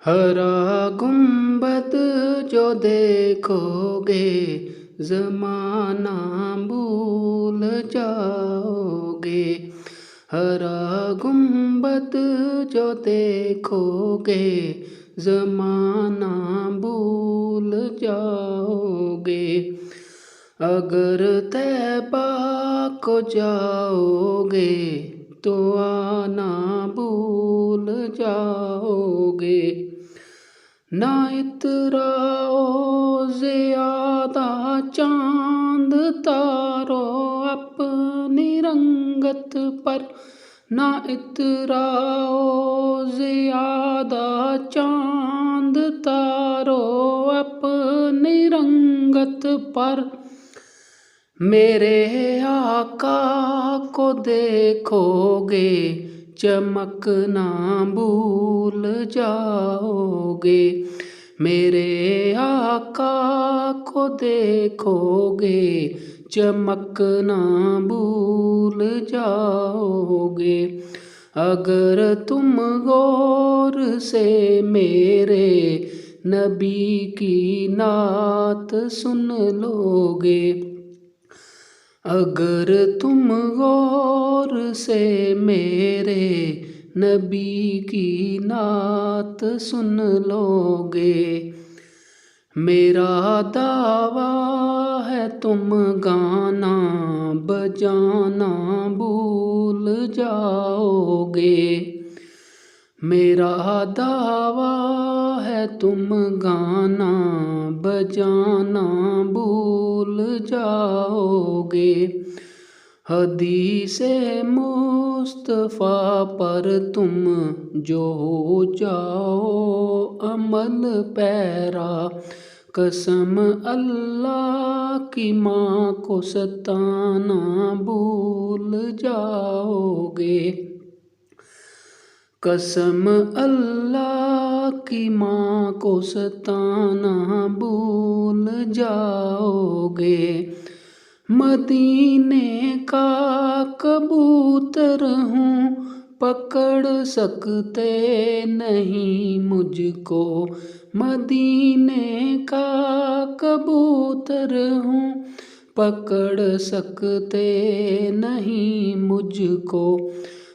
ہرا گنبد جو دیکھو گے زمانہ بھول جاؤ گے۔ ہرا گنبد جو دیکھو گے زمانہ بھول جاؤ گے۔ اگر طیبہ کو جاؤ گے تو آنا بھول جاؤ گے۔ نہ اتراؤ زیادہ چاند تارو اپنی رنگت پر، نہ اتراؤ زیادہ چاند تارو اپنی رنگت پر۔ میرے آقا کو دیکھو گے چمکنا بھول جاؤ گے۔ میرے آقا کو دیکھو گے چمکنا بھول جاؤ گے۔ اگر تم غور سے میرے نبی کی نعت سن لو گے، اگر تم غور سے میرے نبی کی نعت سن لو گے۔ میرا دعویٰ ہے تم گانا بجانا بھول جاؤ گے۔ میرا دعویٰ ہے تم گانا بجانا بھول جاؤ گے۔ حدیث مصطفیٰ پر تم جو ہو جاؤ عمل پیرا، قسم اللہ کی ماں کو ستانا بھول جاؤ گے۔ قسم اللہ کی ماں کو ستانا بھول جاؤ گے۔ مدینے کا کبوتر ہوں پکڑ سکتے نہیں مجھ کو، مدینے کا کبوتر ہوں پکڑ سکتے نہیں مجھ کو۔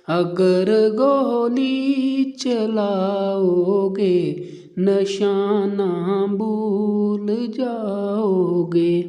اگر گولی چلاؤ گے نشانہ بھول جاؤ گے۔